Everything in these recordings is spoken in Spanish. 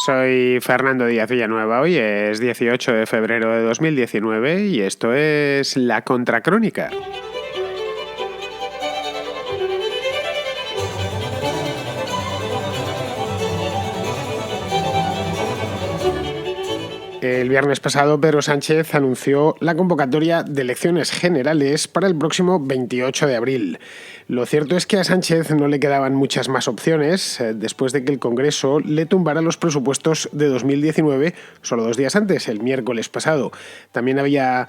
Soy Fernando Díaz Villanueva, hoy es 18 de febrero de 2019 y esto es La Contracrónica. El viernes pasado, Pedro Sánchez anunció la convocatoria de elecciones generales para el próximo 28 de abril. Lo cierto es que a Sánchez no le quedaban muchas más opciones después de que el Congreso le tumbara los presupuestos de 2019 solo 2 días antes, el miércoles pasado. También había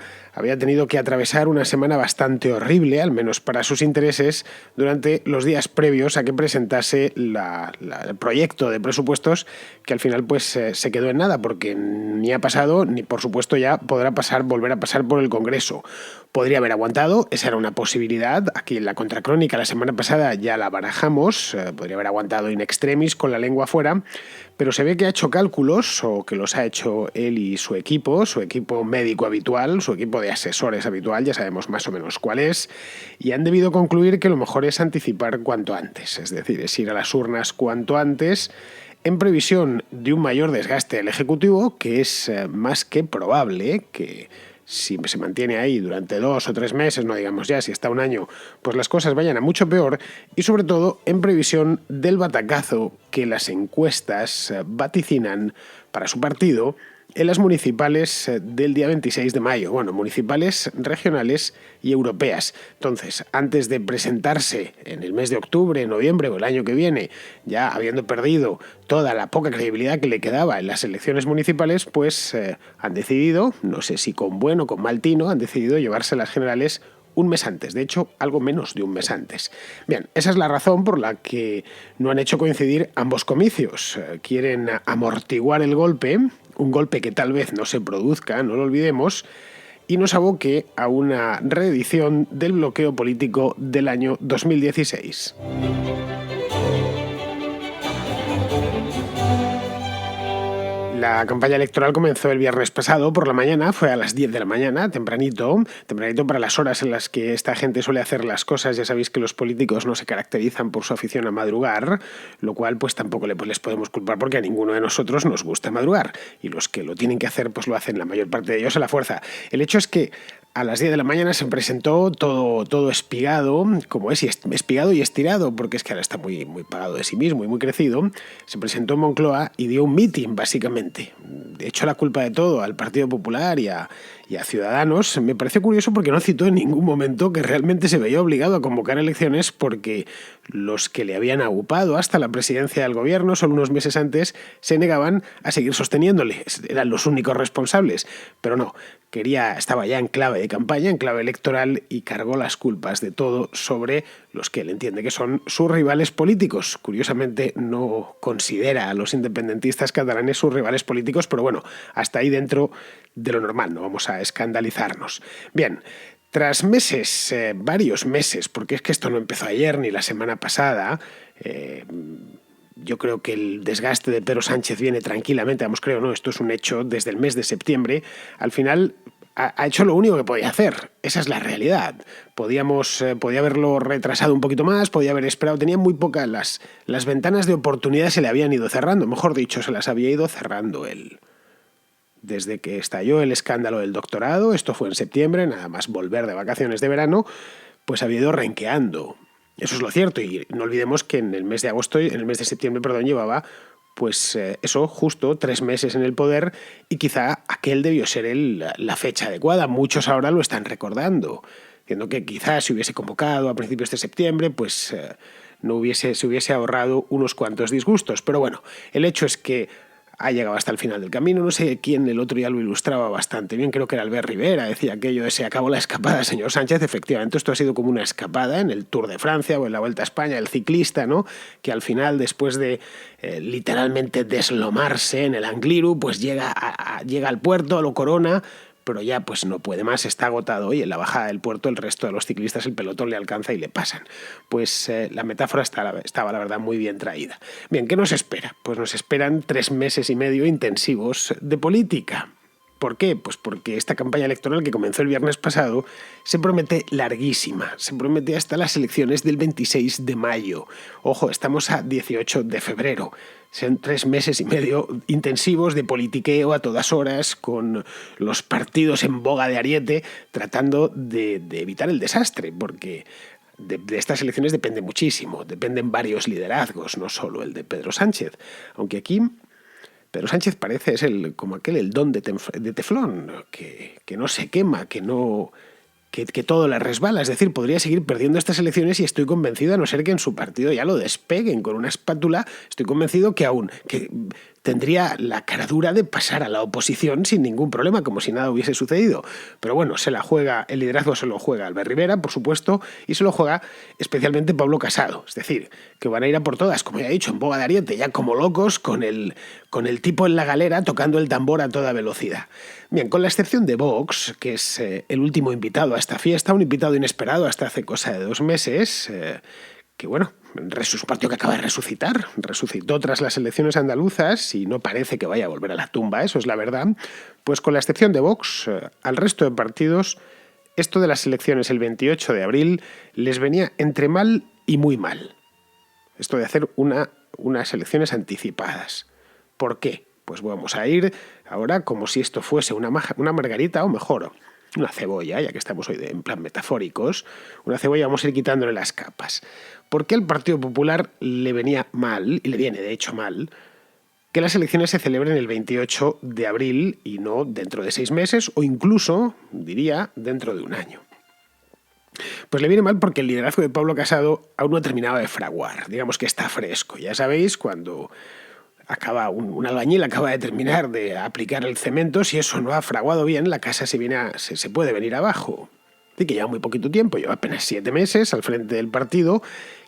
tenido que atravesar una semana bastante horrible, al menos para sus intereses, durante los días previos a que presentase el proyecto de presupuestos, que al final pues se quedó en nada, porque ni ha pasado ni por supuesto ya podrá volver a pasar por el Congreso. Podría haber aguantado, esa era una posibilidad. Aquí en la Contracrónica la semana pasada ya la barajamos, podría haber aguantado in extremis con la lengua fuera, pero se ve que ha hecho cálculos, o que los ha hecho él y su equipo médico habitual, su equipo de asesores habitual, ya sabemos más o menos cuál es, y han debido concluir que lo mejor es anticipar cuanto antes, es decir, es ir a las urnas cuanto antes, en previsión de un mayor desgaste del Ejecutivo, que es más que probable que si se mantiene ahí durante 2 o 3 meses, no digamos ya si está un año, pues las cosas vayan a mucho peor, y sobre todo en previsión del batacazo que las encuestas vaticinan para su partido en las municipales del día 26 de mayo. Bueno, municipales, regionales y europeas. Entonces, antes de presentarse en el mes de octubre, noviembre o el año que viene, ya habiendo perdido toda la poca credibilidad que le quedaba en las elecciones municipales, pues han decidido, no sé si con buen o con mal tino, han decidido llevarse las generales un mes antes, de hecho, algo menos de un mes antes. Bien, esa es la razón por la que no han hecho coincidir ambos comicios. Quieren amortiguar el golpe, un golpe que tal vez no se produzca, no lo olvidemos, y nos aboque a una reedición del bloqueo político del año 2016. La campaña electoral comenzó el viernes pasado por la mañana, fue a las 10 de la mañana, tempranito para las horas en las que esta gente suele hacer las cosas. Ya sabéis que los políticos no se caracterizan por su afición a madrugar, lo cual pues tampoco les podemos culpar porque a ninguno de nosotros nos gusta madrugar, y los que lo tienen que hacer pues lo hacen la mayor parte de ellos a la fuerza. El hecho es que a las 10 de la mañana se presentó todo espigado, como es, espigado y estirado, porque es que ahora está muy pagado de sí mismo y muy crecido. Se presentó en Moncloa y dio un mitin, básicamente. De hecho, la culpa de todo al Partido Popular y a Ciudadanos. Me parece curioso porque no citó en ningún momento que realmente se veía obligado a convocar elecciones, porque los que le habían agupado hasta la presidencia del gobierno solo unos meses antes se negaban a seguir sosteniéndole. Eran los únicos responsables, pero no. Estaba ya en clave de campaña, en clave electoral, y cargó las culpas de todo sobre los que él entiende que son sus rivales políticos. Curiosamente no considera a los independentistas catalanes sus rivales políticos, pero bueno, hasta ahí dentro de lo normal, no vamos a escandalizarnos. Bien, tras meses, varios meses, porque es que esto no empezó ayer ni la semana pasada, yo creo que el desgaste de Pedro Sánchez viene tranquilamente, esto es un hecho desde el mes de septiembre. Al final ha hecho lo único que podía hacer, esa es la realidad. Podía haberlo retrasado un poquito más, podía haber esperado, tenía muy pocas, las ventanas de oportunidad se le habían ido cerrando, mejor dicho, se las había ido cerrando él. Desde que estalló el escándalo del doctorado, esto fue en septiembre, nada más volver de vacaciones de verano, pues había ido renqueando. Eso es lo cierto, y no olvidemos que en el mes de septiembre, llevaba pues eso, justo 3 meses en el poder, y quizá aquel debió ser la fecha adecuada. Muchos ahora lo están recordando, diciendo que quizás si hubiese convocado a principios de septiembre, pues se hubiese ahorrado unos cuantos disgustos. Pero bueno, el hecho es que ha llegado hasta el final del camino. No sé quién el otro día lo ilustraba bastante bien, creo que era Albert Rivera, decía aquello de: se acabó la escapada, señor Sánchez. Efectivamente, esto ha sido como una escapada en el Tour de Francia o en la Vuelta a España, el ciclista, ¿no?, que al final, después de literalmente deslomarse en el Angliru, pues llega al puerto, lo corona, pero ya pues no puede más, está agotado, y en la bajada del puerto el resto de los ciclistas, el pelotón, le alcanza y le pasan. Pues la metáfora estaba la verdad muy bien traída. Bien, ¿qué nos espera? Pues nos esperan 3 meses y medio intensivos de política. ¿Por qué? Pues porque esta campaña electoral que comenzó el viernes pasado se promete larguísima. Se promete hasta las elecciones del 26 de mayo. Ojo, estamos a 18 de febrero. Son 3 meses y medio intensivos de politiqueo a todas horas, con los partidos en boga de ariete, tratando de evitar el desastre, porque de estas elecciones depende muchísimo. Dependen varios liderazgos, no solo el de Pedro Sánchez. Aunque aquí Pedro Sánchez parece es como el don de teflón, que no se quema, que todo le resbala. Es decir, podría seguir perdiendo estas elecciones y estoy convencido, a no ser que en su partido ya lo despeguen con una espátula, estoy convencido que tendría la cara dura de pasar a la oposición sin ningún problema, como si nada hubiese sucedido. Pero bueno, el liderazgo se lo juega Albert Rivera, por supuesto, y se lo juega especialmente Pablo Casado. Es decir, que van a ir a por todas, como ya he dicho, en boga de ariete, ya como locos, con el tipo en la galera tocando el tambor a toda velocidad. Bien, con la excepción de Vox, que es el último invitado a esta fiesta, un invitado inesperado hasta hace cosa de 2 meses, que bueno, es un partido que acaba de resucitar, resucitó tras las elecciones andaluzas y no parece que vaya a volver a la tumba, eso es la verdad. Pues con la excepción de Vox, al resto de partidos, esto de las elecciones el 28 de abril les venía entre mal y muy mal. Esto de hacer unas elecciones anticipadas. ¿Por qué? Pues vamos a ir ahora como si esto fuese una margarita, o mejor, una cebolla, ya que estamos hoy en plan metafóricos, una cebolla, vamos a ir quitándole las capas. ¿Por qué al Partido Popular le venía mal, y le viene de hecho mal, que las elecciones se celebren el 28 de abril y no dentro de 6 meses o incluso, diría, dentro de un año? Pues le viene mal porque el liderazgo de Pablo Casado aún no ha terminado de fraguar, digamos que está fresco. Ya sabéis, cuando un albañil acaba de terminar de aplicar el cemento, si eso no ha fraguado bien, la casa se puede venir abajo. Así que lleva muy poquito tiempo, lleva apenas 7 meses al frente del partido,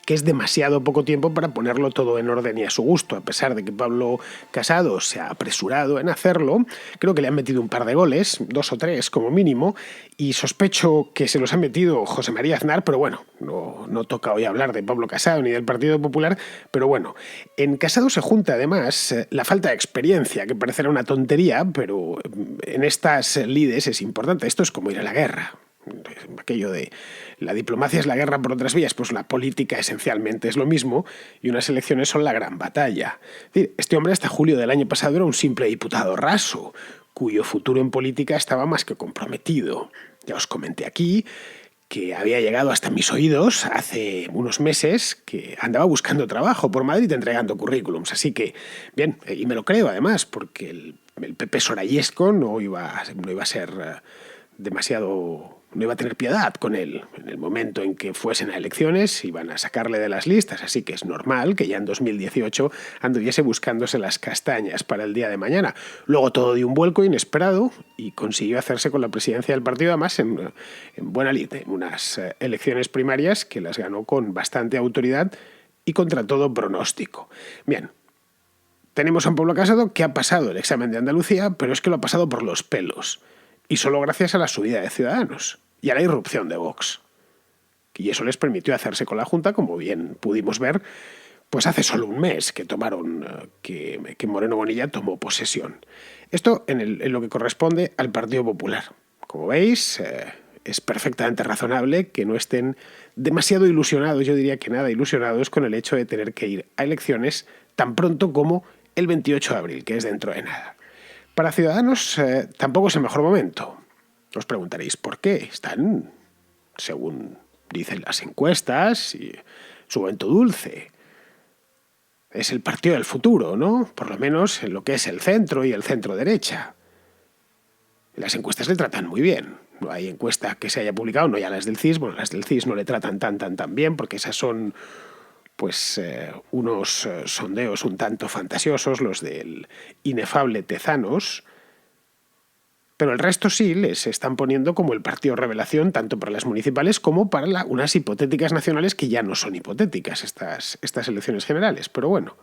que es demasiado poco tiempo para ponerlo todo en orden y a su gusto. A pesar de que Pablo Casado se ha apresurado en hacerlo, creo que le han metido un par de goles, 2 o 3 como mínimo, y sospecho que se los ha metido José María Aznar, pero bueno, no toca hoy hablar de Pablo Casado ni del Partido Popular, pero bueno, en Casado se junta además la falta de experiencia, que parecerá una tontería, pero en estas lides es importante. Esto es como ir a la guerra. Aquello de la diplomacia es la guerra por otras vías, pues la política esencialmente es lo mismo y unas elecciones son la gran batalla. Es decir, este hombre hasta julio del año pasado era un simple diputado raso, cuyo futuro en política estaba más que comprometido. Ya os comenté aquí que había llegado hasta mis oídos hace unos meses que andaba buscando trabajo por Madrid entregando currículums. Así que, bien, y me lo creo además, porque el PP sorayesco no iba a ser demasiado... No iba a tener piedad con él. En el momento en que fuesen a elecciones iban a sacarle de las listas, así que es normal que ya en 2018 anduviese buscándose las castañas para el día de mañana. Luego todo dio un vuelco inesperado y consiguió hacerse con la presidencia del partido, además en buena lid, en unas elecciones primarias que las ganó con bastante autoridad y contra todo pronóstico. Bien, tenemos a un Pablo Casado que ha pasado el examen de Andalucía, pero es que lo ha pasado por los pelos. Y solo gracias a la subida de Ciudadanos y a la irrupción de Vox. Y eso les permitió hacerse con la Junta, como bien pudimos ver, pues hace solo un mes que Moreno Bonilla tomó posesión. Esto en lo que corresponde al Partido Popular. Como veis, es perfectamente razonable que no estén demasiado ilusionados, yo diría que nada ilusionados, con el hecho de tener que ir a elecciones tan pronto como el 28 de abril, que es dentro de nada. Para Ciudadanos tampoco es el mejor momento. Os preguntaréis por qué. Están, según dicen las encuestas, y su momento dulce. Es el partido del futuro, ¿no? Por lo menos en lo que es el centro y el centro-derecha. Las encuestas le tratan muy bien. No hay encuesta que se haya publicado, no ya las del CIS. Bueno, las del CIS no le tratan tan bien porque esas son unos sondeos un tanto fantasiosos, los del inefable Tezanos. Pero el resto sí les están poniendo como el partido revelación tanto para las municipales como para unas hipotéticas nacionales que ya no son hipotéticas estas elecciones generales. Pero bueno.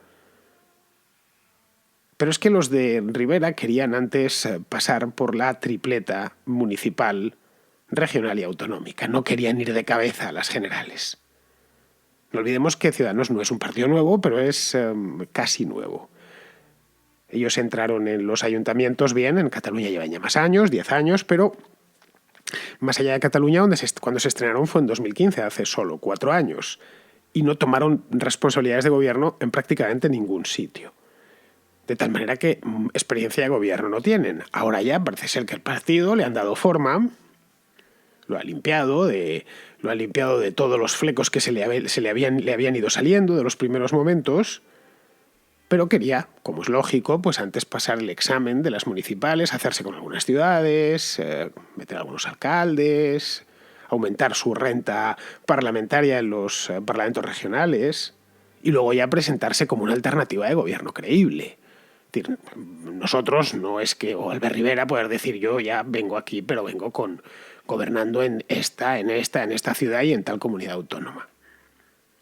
Pero es que los de Rivera querían antes pasar por la tripleta municipal, regional y autonómica. No querían ir de cabeza a las generales. No olvidemos que Ciudadanos no es un partido nuevo, pero es casi nuevo. Ellos entraron en los ayuntamientos bien, en Cataluña llevan ya más años, 10 años, pero más allá de Cataluña, cuando se estrenaron fue en 2015, hace solo 4 años, y no tomaron responsabilidades de gobierno en prácticamente ningún sitio. De tal manera que experiencia de gobierno no tienen. Ahora ya parece ser que el partido le han dado forma, lo ha limpiado de todos los flecos que le habían ido saliendo de los primeros momentos, pero quería, como es lógico, pues antes pasar el examen de las municipales, hacerse con algunas ciudades, meter a algunos alcaldes, aumentar su renta parlamentaria en los parlamentos regionales y luego ya presentarse como una alternativa de gobierno creíble. Es decir, nosotros no es que, o Albert Rivera poder decir yo ya vengo aquí, pero vengo gobernando en esta ciudad y en tal comunidad autónoma.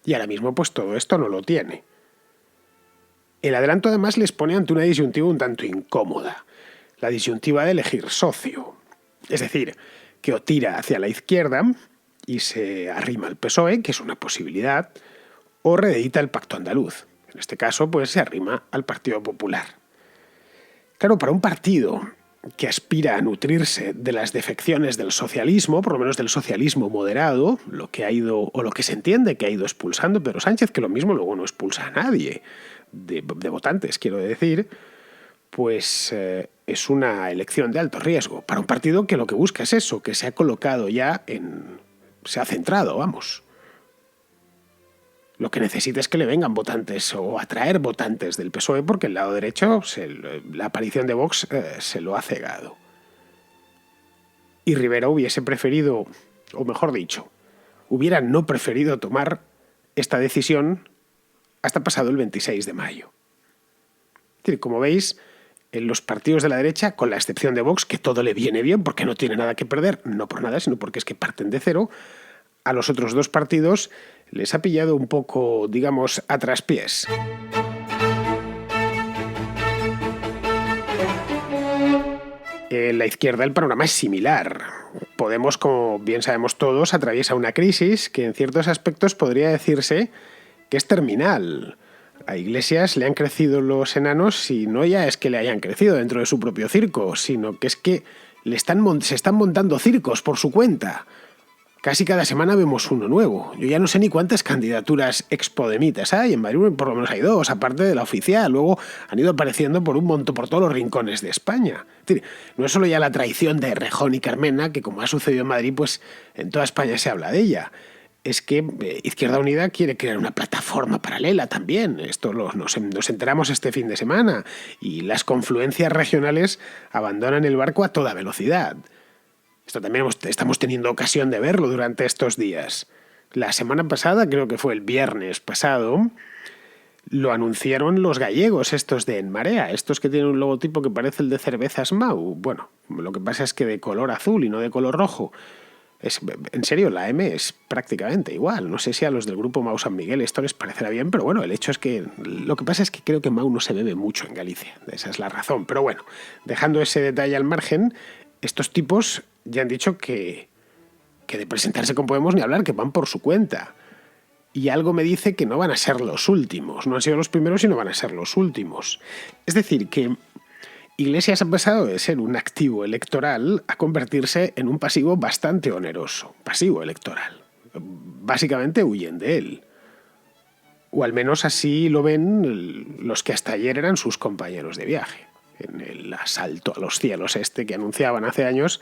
Y ahora mismo pues todo esto no lo tiene. El adelanto además les pone ante una disyuntiva un tanto incómoda, la disyuntiva de elegir socio. Es decir, que o tira hacia la izquierda y se arrima al PSOE, que es una posibilidad, o reedita el Pacto Andaluz. En este caso, pues se arrima al Partido Popular. Claro, para un partido que aspira a nutrirse de las defecciones del socialismo, por lo menos del socialismo moderado, lo que se entiende que ha ido expulsando Pedro Sánchez, que lo mismo luego no expulsa a nadie de votantes, quiero decir, pues es una elección de alto riesgo para un partido que lo que busca es eso, que se ha colocado ya se ha centrado, vamos. Lo que necesita es que le vengan votantes o atraer votantes del PSOE porque el lado derecho, la aparición de Vox se lo ha cegado. Y Rivera hubiese preferido, o mejor dicho, hubiera no preferido tomar esta decisión hasta pasado el 26 de mayo. Es decir, como veis, en los partidos de la derecha, con la excepción de Vox, que todo le viene bien porque no tiene nada que perder, no por nada, sino porque es que parten de cero, a los otros dos partidos les ha pillado un poco, digamos, a traspiés. En la izquierda el panorama es similar. Podemos, como bien sabemos todos, atraviesa una crisis que en ciertos aspectos podría decirse que es terminal. A Iglesias le han crecido los enanos y no ya es que le hayan crecido dentro de su propio circo, sino que es que se están montando circos por su cuenta. Casi cada semana vemos uno nuevo. Yo ya no sé ni cuántas candidaturas expodemitas hay. En Madrid por lo menos hay 2, aparte de la oficial. Luego han ido apareciendo por todos los rincones de España. Es decir, no es solo ya la traición de Errejón y Carmena, que como ha sucedido en Madrid, pues en toda España se habla de ella. Es que Izquierda Unida quiere crear una plataforma paralela también. Esto nos enteramos este fin de semana. Y las confluencias regionales abandonan el barco a toda velocidad. Esto también estamos teniendo ocasión de verlo durante estos días. La semana pasada, creo que fue el viernes pasado, lo anunciaron los gallegos, estos de En Marea, estos que tienen un logotipo que parece el de Cervezas Mau. Bueno, lo que pasa es que de color azul y no de color rojo. En serio, la M es prácticamente igual. No sé si a los del grupo Mau San Miguel esto les parecerá bien, pero bueno, el hecho es que lo que pasa es que creo que Mau no se bebe mucho en Galicia. Esa es la razón. Pero bueno, dejando ese detalle al margen, estos tipos ya han dicho que de presentarse con Podemos ni hablar, que van por su cuenta. Y algo me dice que no van a ser los últimos. No han sido los primeros y no van a ser los últimos. Es decir, que Iglesias ha pasado de ser un activo electoral a convertirse en un pasivo bastante oneroso. Pasivo electoral. Básicamente huyen de él. O al menos así lo ven los que hasta ayer eran sus compañeros de viaje. En el asalto a los cielos que anunciaban hace años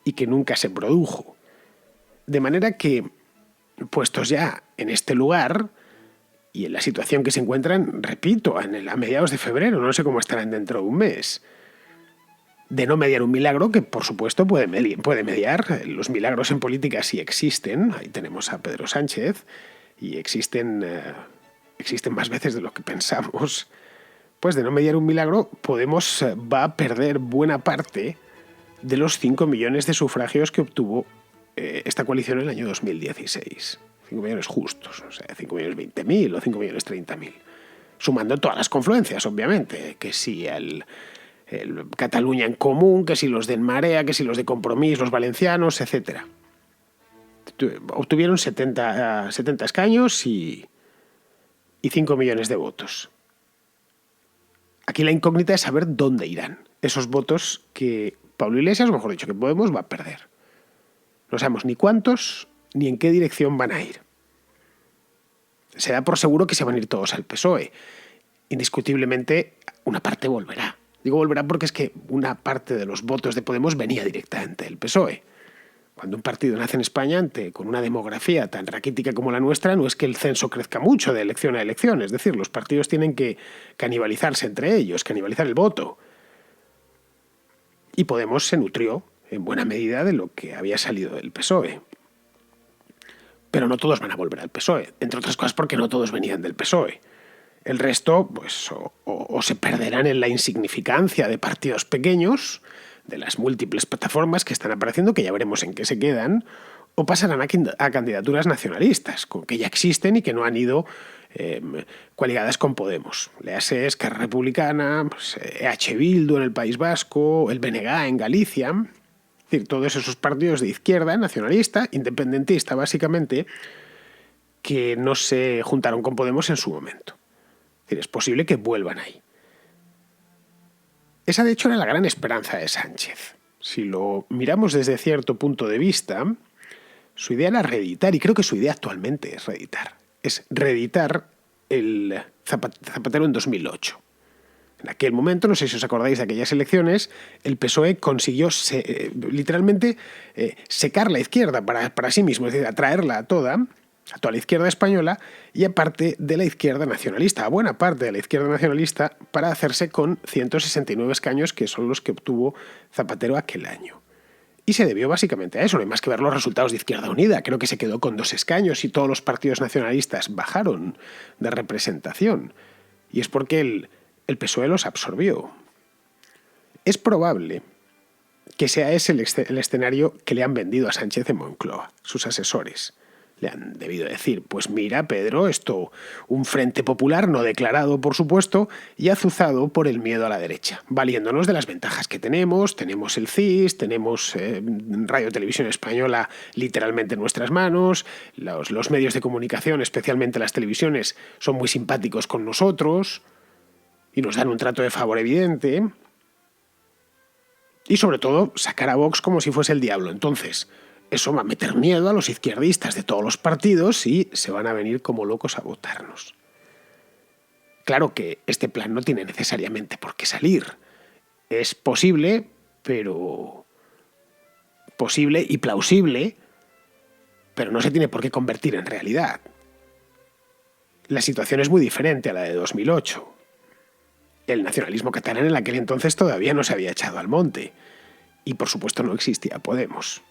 y que nunca se produjo. De manera que, puestos ya en este lugar y en la situación que se encuentran, repito, a mediados de febrero, no sé cómo estarán dentro de un mes, de no mediar un milagro, que por supuesto puede mediar, los milagros en política sí existen, ahí tenemos a Pedro Sánchez, y existen más veces de lo que pensamos, pues de no mediar un milagro, Podemos va a perder buena parte de los 5 millones de sufragios que obtuvo esta coalición en el año 2016. 5 millones justos, o sea, 5.020.000 o 5.030.000. Sumando todas las confluencias, obviamente, que si el Cataluña en Común, que si los de En Marea, que si los de Compromís, los valencianos, etc. Obtuvieron 70 escaños y 5 millones de votos. Aquí la incógnita es saber dónde irán esos votos que Pablo Iglesias, o mejor dicho, que Podemos va a perder. No sabemos ni cuántos ni en qué dirección van a ir. Se da por seguro que se van a ir todos al PSOE. Indiscutiblemente, una parte volverá. Digo volverá porque es que una parte de los votos de Podemos venía directamente del PSOE. Cuando un partido nace en España, con una demografía tan raquítica como la nuestra, no es que el censo crezca mucho de elección a elección. Es decir, los partidos tienen que canibalizarse entre ellos, canibalizar el voto. Y Podemos se nutrió en buena medida de lo que había salido del PSOE. Pero no todos van a volver al PSOE, entre otras cosas porque no todos venían del PSOE. El resto, pues, o se perderán en la insignificancia de partidos pequeños, de las múltiples plataformas que están apareciendo, que ya veremos en qué se quedan, o pasarán a candidaturas nacionalistas, que ya existen y que no han ido coaligadas con Podemos. Léase Esquerra Republicana, pues, EH Bildu en el País Vasco, el BNG en Galicia. Es decir, todos esos partidos de izquierda, nacionalista, independentista básicamente, que no se juntaron con Podemos en su momento. Es decir, es posible que vuelvan ahí. Esa, de hecho, era la gran esperanza de Sánchez. Si lo miramos desde cierto punto de vista, su idea era reeditar, y creo que su idea actualmente es reeditar. Es reeditar el Zapatero en 2008. En aquel momento, no sé si os acordáis de aquellas elecciones, el PSOE consiguió literalmente secar la izquierda para sí mismo, es decir, atraerla a toda la izquierda española y a parte de la izquierda nacionalista, a buena parte de la izquierda nacionalista, para hacerse con 169 escaños, que son los que obtuvo Zapatero aquel año. Y se debió básicamente a eso, no hay más que ver los resultados de Izquierda Unida. Creo que se quedó con 2 escaños y todos los partidos nacionalistas bajaron de representación. Y es porque el PSOE los absorbió. Es probable que sea ese el escenario que le han vendido a Sánchez en Moncloa, sus asesores. Le han debido decir, pues mira, Pedro, esto, un frente popular no declarado, por supuesto, y azuzado por el miedo a la derecha, valiéndonos de las ventajas que tenemos el CIS, tenemos Radio Televisión Española literalmente en nuestras manos, los medios de comunicación, especialmente las televisiones, son muy simpáticos con nosotros y nos dan un trato de favor evidente, y sobre todo sacar a Vox como si fuese el diablo. Entonces, eso va a meter miedo a los izquierdistas de todos los partidos y se van a venir como locos a votarnos. Claro que este plan no tiene necesariamente por qué salir. Es posible, pero posible y plausible, pero no se tiene por qué convertir en realidad. La situación es muy diferente a la de 2008. El nacionalismo catalán en aquel entonces todavía no se había echado al monte. Y por supuesto no existía Podemos,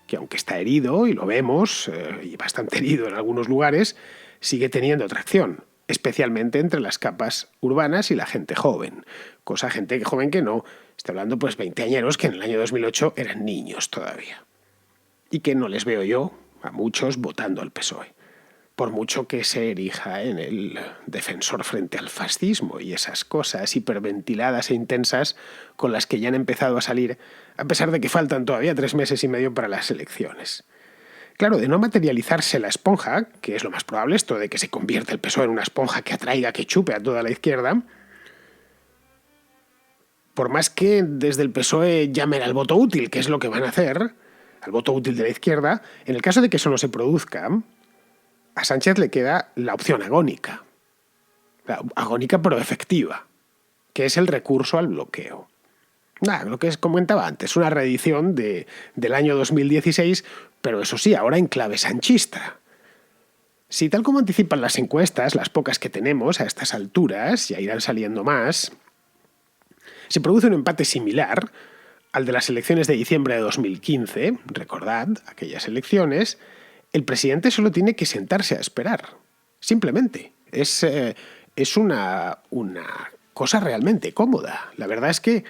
que aunque está herido, y lo vemos, y bastante herido en algunos lugares, sigue teniendo tracción, especialmente entre las capas urbanas y la gente joven. Gente joven que no, está hablando pues veinteañeros que en el año 2008 eran niños todavía. Y que no les veo yo, a muchos, votando al PSOE. Por mucho que se erija en el defensor frente al fascismo y esas cosas hiperventiladas e intensas con las que ya han empezado a salir, a pesar de que faltan todavía 3 meses y medio para las elecciones. Claro, de no materializarse la esponja, que es lo más probable, esto de que se convierta el PSOE en una esponja que atraiga, que chupe a toda la izquierda, por más que desde el PSOE llamen al voto útil, que es lo que van a hacer, al voto útil de la izquierda, en el caso de que eso no se produzca, a Sánchez le queda la opción agónica pero efectiva, que es el recurso al bloqueo. Lo que comentaba antes, una reedición del año 2016, pero eso sí, ahora en clave sanchista. Si tal como anticipan las encuestas, las pocas que tenemos a estas alturas, ya irán saliendo más, se produce un empate similar al de las elecciones de diciembre de 2015, recordad, aquellas elecciones, el presidente solo tiene que sentarse a esperar. Simplemente. Es una cosa realmente cómoda. La verdad es que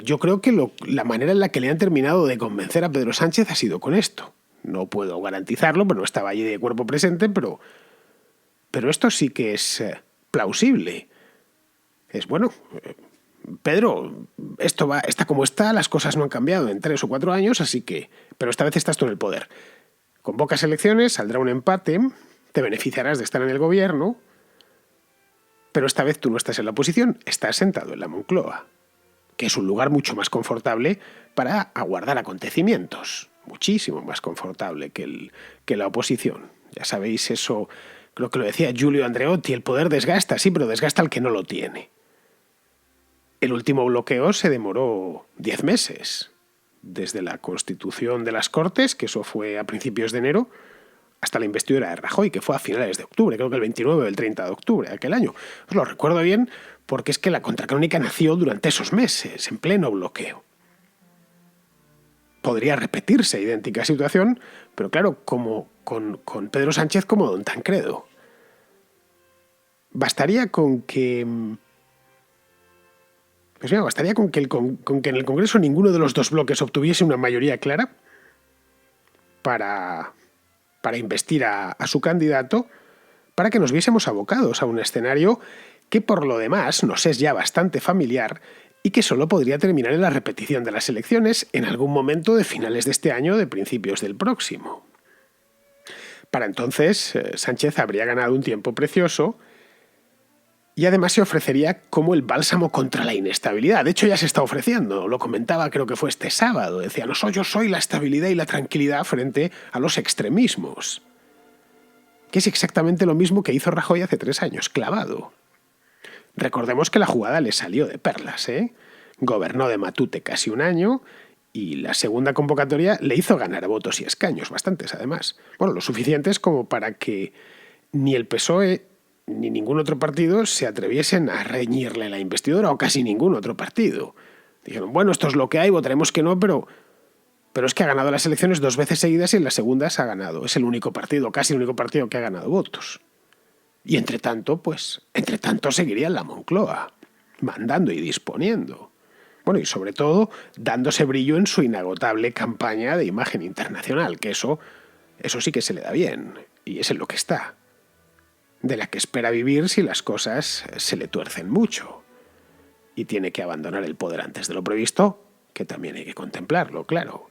yo creo que la manera en la que le han terminado de convencer a Pedro Sánchez ha sido con esto. No puedo garantizarlo, pero no estaba allí de cuerpo presente, pero esto sí que es plausible. Es bueno, Pedro, esto está como está, las cosas no han cambiado en 3 o 4 años, así que... Pero esta vez estás tú en el poder. Con pocas elecciones saldrá un empate, te beneficiarás de estar en el gobierno pero esta vez tú no estás en la oposición, estás sentado en la Moncloa, que es un lugar mucho más confortable para aguardar acontecimientos, muchísimo más confortable que la oposición. Ya sabéis eso, creo que lo decía Giulio Andreotti, el poder desgasta, sí, pero desgasta al que no lo tiene. El último bloqueo se demoró 10 meses, desde la constitución de las Cortes, que eso fue a principios de enero, hasta la investidura de Rajoy, que fue a finales de octubre, creo que el 29 o el 30 de octubre de aquel año. Os lo recuerdo bien porque es que la contracrónica nació durante esos meses, en pleno bloqueo. Podría repetirse idéntica situación, pero claro, como con Pedro Sánchez como don Tancredo. Bastaría con que... Pues mira, bastaría con que en el Congreso ninguno de los dos bloques obtuviese una mayoría clara para investir a su candidato, para que nos viésemos abocados a un escenario que por lo demás nos es ya bastante familiar y que solo podría terminar en la repetición de las elecciones en algún momento de finales de este año o de principios del próximo. Para entonces, Sánchez habría ganado un tiempo precioso y además se ofrecería como el bálsamo contra la inestabilidad. De hecho, ya se está ofreciendo. Lo comentaba, creo que fue este sábado. Decía, no, yo soy la estabilidad y la tranquilidad frente a los extremismos. Que es exactamente lo mismo que hizo Rajoy hace 3 años, clavado. Recordemos que la jugada le salió de perlas, ¿eh? Gobernó de matute casi un año y la segunda convocatoria le hizo ganar votos y escaños, bastantes además. Bueno, lo suficientes como para que ni el PSOE ni ningún otro partido se atreviesen a reñirle la investidura, o casi ningún otro partido. Dijeron, bueno, esto es lo que hay, votaremos que no, pero es que ha ganado las elecciones 2 veces seguidas y en las segundas ha ganado. Es el único partido, casi el único partido que ha ganado votos. Y entre tanto seguiría en la Moncloa, mandando y disponiendo. Bueno, y sobre todo dándose brillo en su inagotable campaña de imagen internacional, que eso sí que se le da bien, y es en lo que está. De la que espera vivir si las cosas se le tuercen mucho. Y tiene que abandonar el poder antes de lo previsto, que también hay que contemplarlo, claro.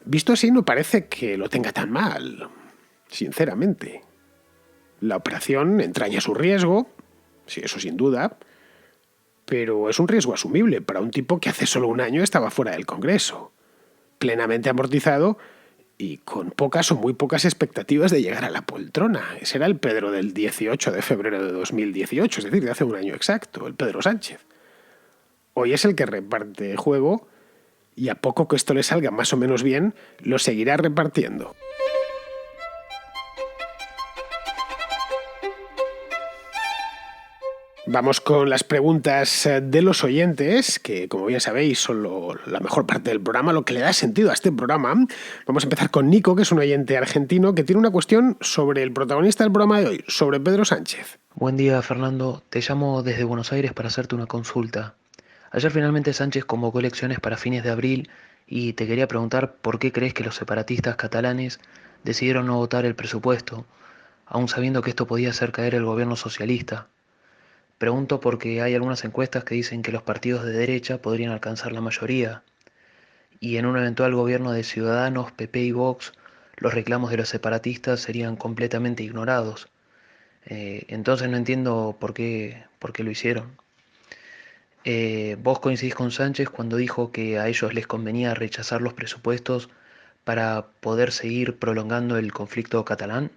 Visto así, no parece que lo tenga tan mal, sinceramente. La operación entraña su riesgo, sí, eso sin duda, pero es un riesgo asumible para un tipo que hace solo un año estaba fuera del Congreso, plenamente amortizado y con pocas o muy pocas expectativas de llegar a la poltrona. Ese era el Pedro del 18 de febrero de 2018, es decir, de hace un año exacto, el Pedro Sánchez. Hoy es el que reparte juego y a poco que esto le salga más o menos bien, lo seguirá repartiendo. Vamos con las preguntas de los oyentes, que como bien sabéis son la mejor parte del programa, lo que le da sentido a este programa. Vamos a empezar con Nico, que es un oyente argentino, que tiene una cuestión sobre el protagonista del programa de hoy, sobre Pedro Sánchez. Buen día, Fernando. Te llamo desde Buenos Aires para hacerte una consulta. Ayer finalmente Sánchez convocó elecciones para fines de abril y te quería preguntar por qué crees que los separatistas catalanes decidieron no votar el presupuesto, aun sabiendo que esto podía hacer caer el gobierno socialista. Pregunto porque hay algunas encuestas que dicen que los partidos de derecha podrían alcanzar la mayoría y en un eventual gobierno de Ciudadanos, PP y Vox, los reclamos de los separatistas serían completamente ignorados. Entonces no entiendo por qué lo hicieron. Vos coincidís con Sánchez cuando dijo que a ellos les convenía rechazar los presupuestos para poder seguir prolongando el conflicto catalán.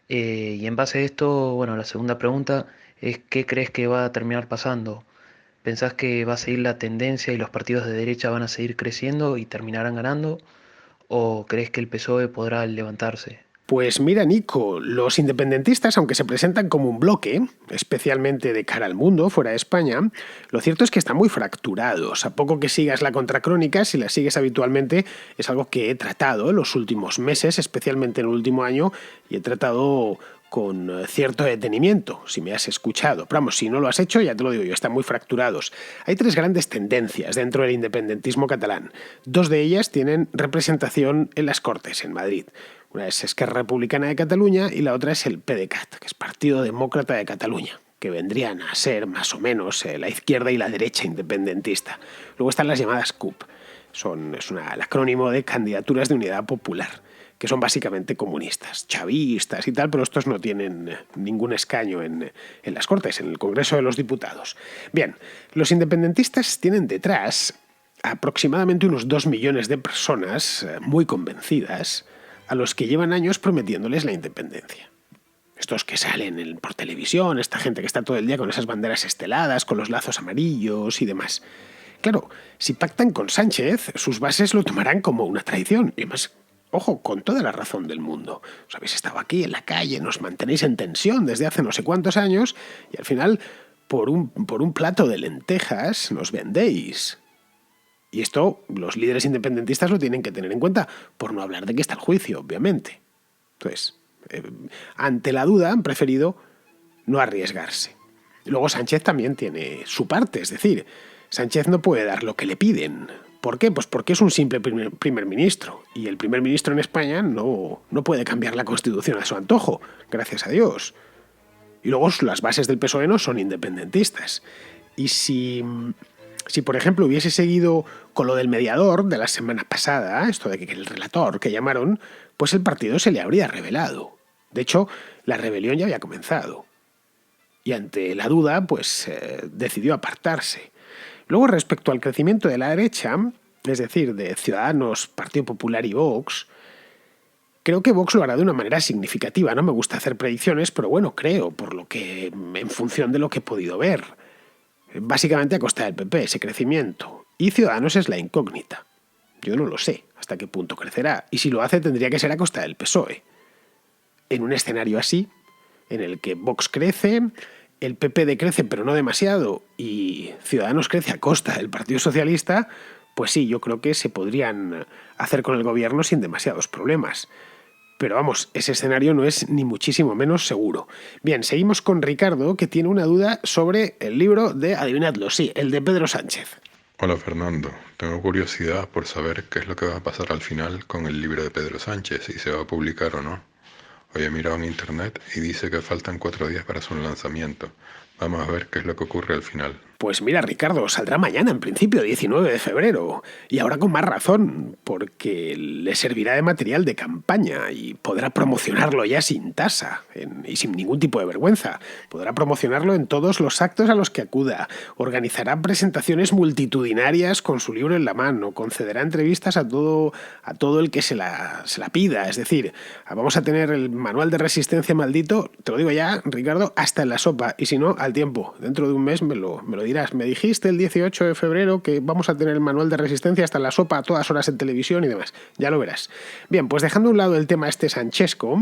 Y en base a esto, bueno, la segunda pregunta es ¿qué crees que va a terminar pasando? ¿Pensás que va a seguir la tendencia y los partidos de derecha van a seguir creciendo y terminarán ganando? ¿O crees que el PSOE podrá levantarse? Pues mira, Nico, los independentistas, aunque se presentan como un bloque, especialmente de cara al mundo, fuera de España, lo cierto es que están muy fracturados. A poco que sigas la contracrónica, si la sigues habitualmente, es algo que he tratado en los últimos meses, especialmente en el último año, y he tratado con cierto detenimiento, si me has escuchado. Pero vamos, si no lo has hecho, ya te lo digo yo, están muy fracturados. Hay 3 grandes tendencias dentro del independentismo catalán. 2 de ellas tienen representación en las Cortes, en Madrid. Una es Esquerra Republicana de Cataluña y la otra es el PDeCAT, que es Partido Demócrata de Cataluña, que vendrían a ser más o menos la izquierda y la derecha independentista. Luego están las llamadas CUP. Es el acrónimo de Candidaturas de Unidad Popular, que son básicamente comunistas, chavistas y tal, pero estos no tienen ningún escaño en las Cortes, en el Congreso de los Diputados. Bien, los independentistas tienen detrás aproximadamente unos 2 millones de personas muy convencidas, a los que llevan años prometiéndoles la independencia. Estos que salen por televisión, esta gente que está todo el día con esas banderas esteladas, con los lazos amarillos y demás. Claro, si pactan con Sánchez, sus bases lo tomarán como una traición. Y además, ojo, con toda la razón del mundo. Os habéis estado aquí en la calle, nos mantenéis en tensión desde hace no sé cuántos años y al final, por un plato de lentejas, nos vendéis. Y esto los líderes independentistas lo tienen que tener en cuenta, por no hablar de que está el juicio, obviamente. Entonces, ante la duda han preferido no arriesgarse. Luego Sánchez también tiene su parte, es decir, Sánchez no puede dar lo que le piden. ¿Por qué? Pues porque es un simple primer ministro. Y el primer ministro en España no puede cambiar la Constitución a su antojo, gracias a Dios. Y luego las bases del PSOE no son independentistas. Y si por ejemplo, hubiese seguido con lo del mediador de la semana pasada, esto de que el relator que llamaron, pues el partido se le habría rebelado. De hecho, la rebelión ya había comenzado. Y ante la duda, pues decidió apartarse. Luego, respecto al crecimiento de la derecha, es decir, de Ciudadanos, Partido Popular y Vox, creo que Vox lo hará de una manera significativa. No me gusta hacer predicciones, pero bueno, creo, en función de lo que he podido ver. Básicamente a costa del PP, ese crecimiento. Y Ciudadanos es la incógnita. Yo no lo sé hasta qué punto crecerá. Y si lo hace, tendría que ser a costa del PSOE. En un escenario así, en el que Vox crece, el PP decrece pero no demasiado y Ciudadanos crece a costa del Partido Socialista, pues sí, yo creo que se podrían hacer con el gobierno sin demasiados problemas. Pero vamos, ese escenario no es ni muchísimo menos seguro. Bien, seguimos con Ricardo, que tiene una duda sobre el libro de, adivinadlo, sí, el de Pedro Sánchez. Hola Fernando, tengo curiosidad por saber qué es lo que va a pasar al final con el libro de Pedro Sánchez, si se va a publicar o no. Hoy he mirado en internet y dice que faltan 4 días para su lanzamiento. Vamos a ver qué es lo que ocurre al final. Pues mira, Ricardo, saldrá mañana, en principio, 19 de febrero. Y ahora con más razón, porque le servirá de material de campaña y podrá promocionarlo ya sin tasa y sin ningún tipo de vergüenza. Podrá promocionarlo en todos los actos a los que acuda. Organizará presentaciones multitudinarias con su libro en la mano. Concederá entrevistas a todo el que se la pida. Es decir, vamos a tener el manual de resistencia maldito, te lo digo ya, Ricardo, hasta en la sopa. Y si no, al tiempo. Dentro de un mes me lo dirás. Me dijiste el 18 de febrero que vamos a tener el manual de resistencia hasta en la sopa a todas horas en televisión y demás. Ya lo verás. Bien, pues dejando a un lado el tema sanchesco,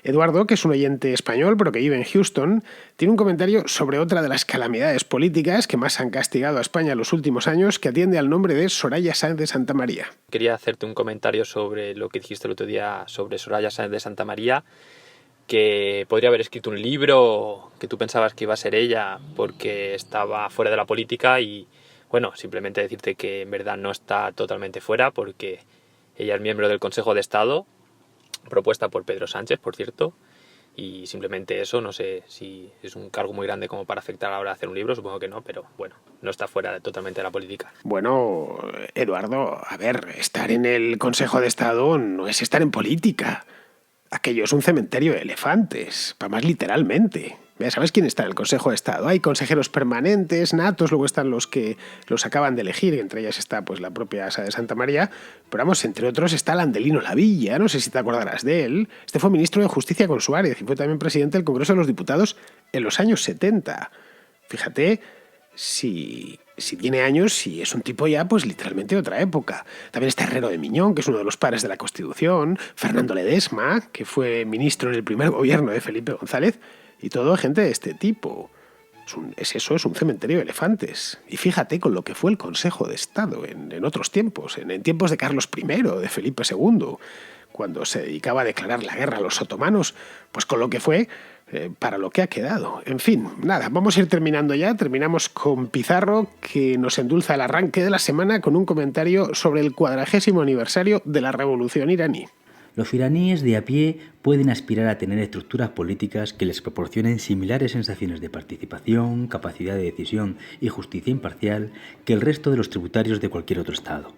Eduardo, que es un oyente español pero que vive en Houston, tiene un comentario sobre otra de las calamidades políticas que más han castigado a España en los últimos años, que atiende al nombre de Soraya Sáenz de Santamaría. Quería hacerte un comentario sobre lo que dijiste el otro día sobre Soraya Sáenz de Santamaría, que podría haber escrito un libro que tú pensabas que iba a ser ella porque estaba fuera de la política y, bueno, simplemente decirte que en verdad no está totalmente fuera porque ella es miembro del Consejo de Estado, propuesta por Pedro Sánchez, por cierto, y simplemente eso, no sé si es un cargo muy grande como para afectar a la hora de hacer un libro, supongo que no, pero bueno, no está fuera totalmente de la política. Bueno, Eduardo, a ver, estar en el Consejo de Estado no es estar en política. Aquello es un cementerio de elefantes, para más literalmente. Ya sabes quién está en el Consejo de Estado. Hay consejeros permanentes, natos, luego están los que los acaban de elegir, entre ellas está pues la propia Sáenz de Santamaría, pero vamos, entre otros está Landelino Lavilla, no sé si te acordarás de él. Este fue ministro de Justicia con Suárez y fue también presidente del Congreso de los Diputados en los años 70. Fíjate si tiene años y es un tipo ya, pues literalmente de otra época. También está Herrero de Miñón, que es uno de los padres de la Constitución, Fernando Ledesma, que fue ministro en el primer gobierno de Felipe González, y todo gente de este tipo. Es un cementerio de elefantes. Y fíjate con lo que fue el Consejo de Estado en otros tiempos, en tiempos de Carlos I, de Felipe II, cuando se dedicaba a declarar la guerra a los otomanos, pues con lo que fue, para lo que ha quedado. En fin, nada, vamos a ir terminando ya. Terminamos con Pizarro, que nos endulza el arranque de la semana con un comentario sobre el 40º aniversario de la Revolución iraní. Los iraníes de a pie pueden aspirar a tener estructuras políticas que les proporcionen similares sensaciones de participación, capacidad de decisión y justicia imparcial que el resto de los tributarios de cualquier otro estado.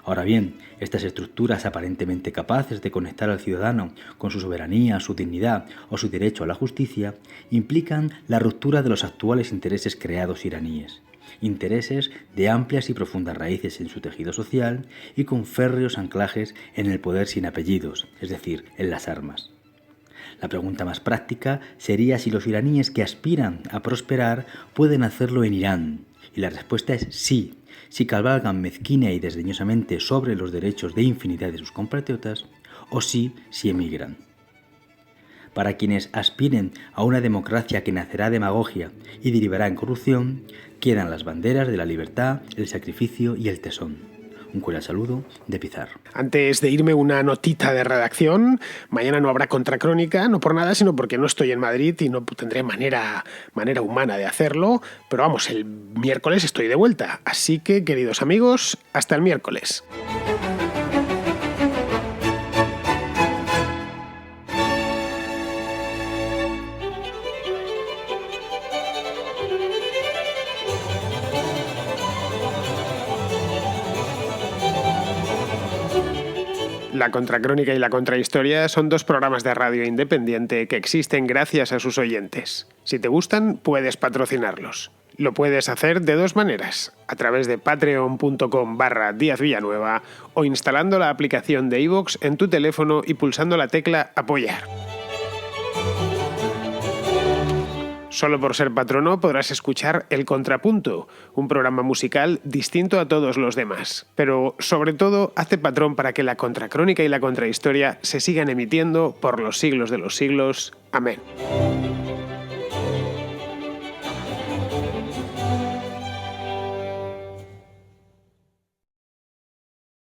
Ahora bien, estas estructuras aparentemente capaces de conectar al ciudadano con su soberanía, su dignidad o su derecho a la justicia, implican la ruptura de los actuales intereses creados iraníes. Intereses de amplias y profundas raíces en su tejido social y con férreos anclajes en el poder sin apellidos, es decir, en las armas. La pregunta más práctica sería si los iraníes que aspiran a prosperar pueden hacerlo en Irán. Y la respuesta es sí, si cabalgan mezquina y desdeñosamente sobre los derechos de infinidad de sus compatriotas, o sí si emigran. Para quienes aspiren a una democracia que nacerá demagogia y derivará en corrupción, quedan las banderas de la libertad, el sacrificio y el tesón. Un cordial saludo de Pizar. Antes de irme, una notita de redacción. Mañana no habrá contracrónica, no por nada, sino porque no estoy en Madrid y no tendré manera humana de hacerlo. Pero vamos, el miércoles estoy de vuelta. Así que, queridos amigos, hasta el miércoles. La Contracrónica y la Contrahistoria son 2 programas de radio independiente que existen gracias a sus oyentes. Si te gustan, puedes patrocinarlos. Lo puedes hacer de 2 maneras, a través de patreon.com/Díaz Villanueva o instalando la aplicación de iVoox en tu teléfono y pulsando la tecla Apoyar. Solo por ser patrono podrás escuchar El Contrapunto, un programa musical distinto a todos los demás. Pero, sobre todo, hazte patrón para que la Contracrónica y la Contrahistoria se sigan emitiendo por los siglos de los siglos. Amén.